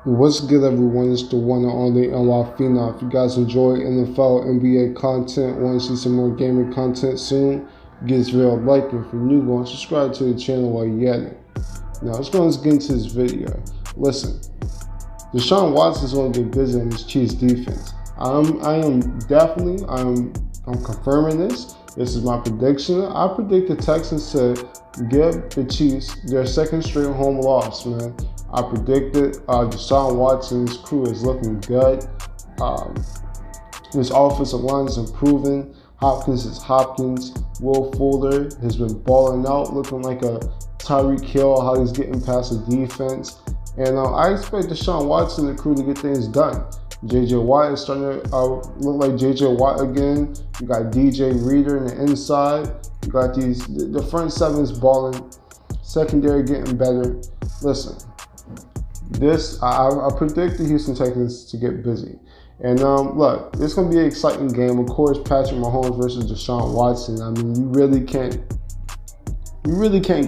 What's good, everyone? It's the one and only NY Phenom. If you guys enjoy NFL, NBA content, want to see some more gaming content soon, give this video a like. If you're new, go and subscribe to the channel while you're at it. Now, let's get into this video. Listen, Deshaun Watson is going to get busy on this Chiefs defense. I'm confirming this. This is my prediction. I predict the Texans to give the Chiefs their second straight home loss, man. I predicted Deshaun Watson's crew is looking good. His offensive line is improving. Hopkins is Hopkins. Will Fuller has been balling out, looking like a Tyreek Hill, how he's getting past the defense. And I expect Deshaun Watson and the crew to get things done. J.J. Watt is starting to look like J.J. Watt again. You got DJ Reader in the inside. You got the front seven's balling. Secondary getting better. Listen, I predict the Houston Texans to get busy. And look, it's going to be an exciting game. Of course, Patrick Mahomes versus Deshaun Watson. I mean, you really can't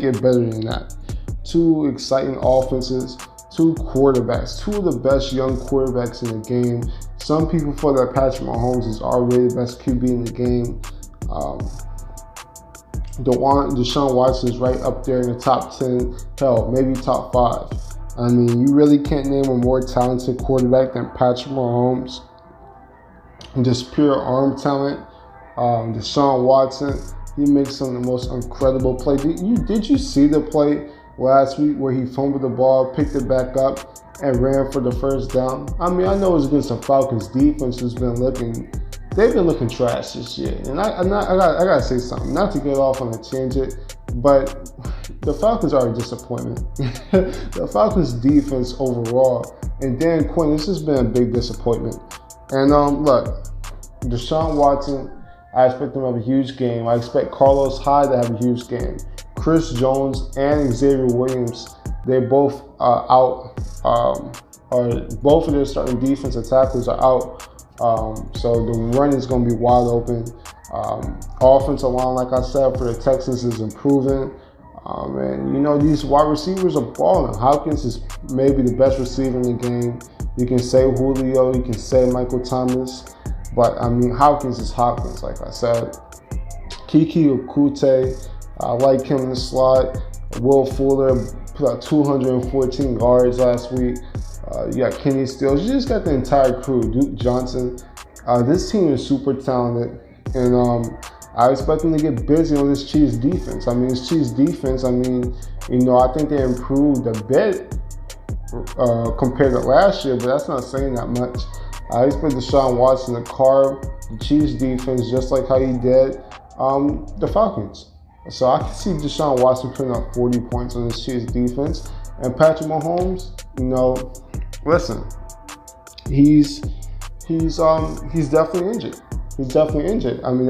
get better than that. Two exciting offenses, two quarterbacks, two of the best young quarterbacks in the game. Some people feel that Patrick Mahomes is already the best QB in the game. Deshaun Watson is right up there in the top 10, hell, maybe top 5. I mean, you really can't name a more talented quarterback than Patrick Mahomes. Just pure arm talent. Deshaun Watson, he makes some of the most incredible plays. Did you see the play last week where he fumbled the ball, picked it back up, and ran for the first down? I mean, I know it's against the Falcons defense who's been looking, they've been looking trash this year. And I gotta say something, not to get off on a tangent, but the Falcons are a disappointment. The Falcons defense overall, and Dan Quinn, this has been a big disappointment. And look, Deshaun Watson, I expect him to have a huge game. I expect Carlos Hyde to have a huge game. Chris Jones and Xavier Williams, they both are out. Both of their starting defensive tackles are out. So the run is going to be wide open. Offensive line, like I said, for the Texans is improving. And you know, these wide receivers are balling. Hopkins is maybe the best receiver in the game. You can say Julio, you can say Michael Thomas, but I mean, Hopkins is Hopkins, like I said. Kiki Okute, I like him in the slot. Will Fuller put up 214 yards last week. You got Kenny Stills. You just got the entire crew. Duke Johnson. This team is super talented, and I expect them to get busy on this Chiefs defense. I mean, this Chiefs defense, I mean, you know, I think they improved a bit compared to last year, but that's not saying that much. I expect Deshaun Watson to carve the Chiefs defense just like how he did the Falcons. So I can see Deshaun Watson putting up 40 points on this Chiefs defense. And Patrick Mahomes, you know, listen, he's definitely injured. He's definitely injured. I mean,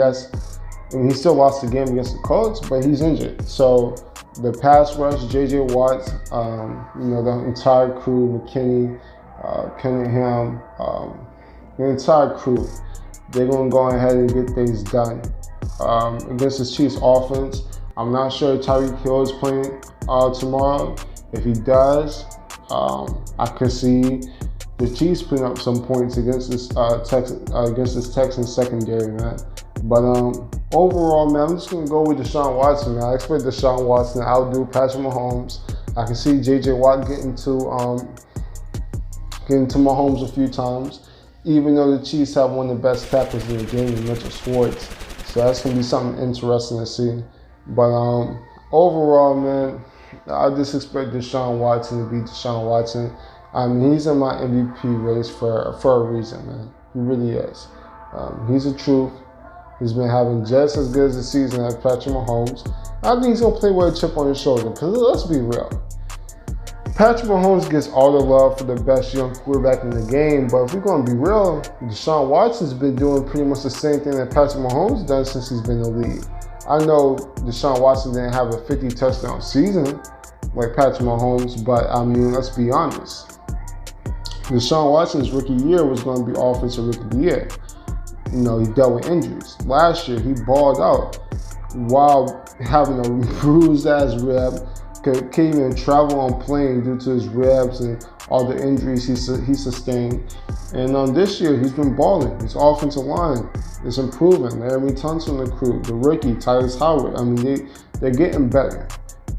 he still lost the game against the Colts, but he's injured. So the pass rush, J.J. Watt, you know, the entire crew, McKinney, Cunningham, the entire crew, they're going to go ahead and get things done. Against the Chiefs offense, I'm not sure Tyreek Hill is playing tomorrow. If he does, I could see the Chiefs putting up some points against this Texans secondary, man. But overall, man, I'm just gonna go with Deshaun Watson, man. I expect Deshaun Watson to outdo Patrick Mahomes. I can see J.J. Watt getting to Mahomes a few times, even though the Chiefs have one of the best tackles in the game in Mitchell Schwartz. So that's gonna be something interesting to see. But overall, man, I just expect Deshaun Watson to be Deshaun Watson. I mean, he's in my MVP race for a reason, man. He really is. He's the truth. He's been having just as good as a season as Patrick Mahomes. I think he's going to play with a chip on his shoulder, because let's be real. Patrick Mahomes gets all the love for the best young quarterback in the game, but if we're going to be real, Deshaun Watson's been doing pretty much the same thing that Patrick Mahomes done since he's been in the league. I know Deshaun Watson didn't have a 50 touchdown season like Patrick Mahomes, but I mean, let's be honest. Deshaun Watson's rookie year was going to be offensive rookie of the year. You know, he dealt with injuries. Last year, he balled out while having a bruised ass rib, can't even travel on plane due to his ribs and all the injuries he sustained. And this year he's been balling. His offensive line is improving. Laremy Tunsil and the crew, the rookie Tyus Howard. I mean, they're getting better,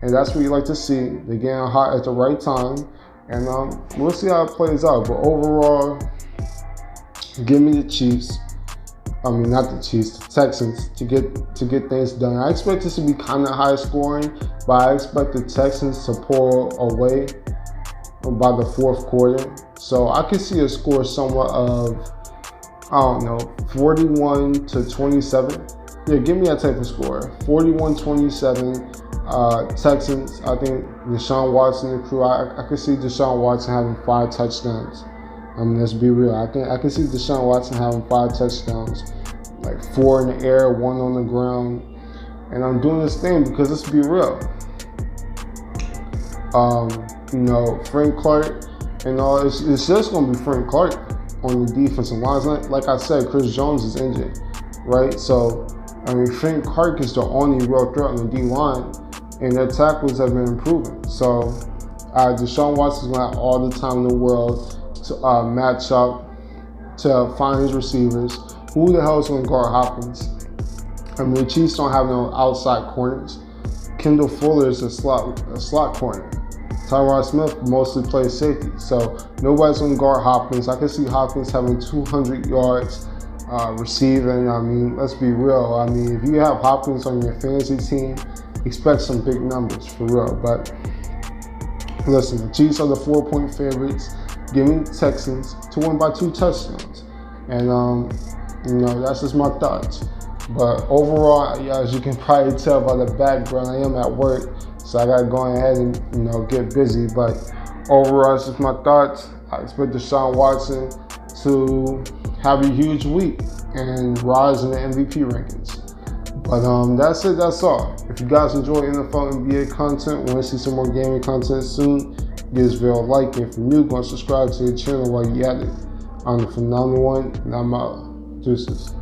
and that's what you like to see. They're getting hot at the right time, and we'll see how it plays out. But overall, give me the Chiefs. I mean, not the Chiefs, the Texans to get things done. I expect this to be kind of high scoring, but I expect the Texans to pull away by the fourth quarter. So I could see a score somewhat of, I don't know, 41-27. Yeah, give me that type of score. 41-27, Texans. I think Deshaun Watson and the crew, I could see Deshaun Watson having 5 touchdowns. I mean, let's be real. I can see Deshaun Watson having 5 touchdowns, like 4 in the air, 1 on the ground. And I'm doing this thing because let's be real. Frank Clark and all, it's just going to be Frank Clark on the defensive lines. Like I said, Chris Jones is injured, right? So, I mean, Frank Clark is the only real threat on the D-line, and their tackles have been improving. So, Deshaun Watson's going to have all the time in the world to match up, to find his receivers. Who the hell is going to guard Hopkins? I mean, the Chiefs don't have no outside corners. Kendall Fuller is a slot corner. Tyrod Smith mostly plays safety, so nobody's going to guard Hopkins. I can see Hopkins having 200 yards receiving. I mean, let's be real. I mean, if you have Hopkins on your fantasy team, expect some big numbers for real. But listen, the Chiefs are the 4-point favorites. Give me the Texans to win by 2 touchdowns. And, that's just my thoughts. But overall, as you can probably tell by the background, I am at work, so I got to go ahead and, get busy. But overall, that's just my thoughts. I expect Deshaun Watson to have a huge week and rise in the MVP rankings. But that's it. That's all. If you guys enjoy NFL NBA content, want to see some more gaming content soon, give this video a like. If you're new, go and subscribe to the channel while you're at it. I'm the Phenomenal One, and I'm out. Deuces.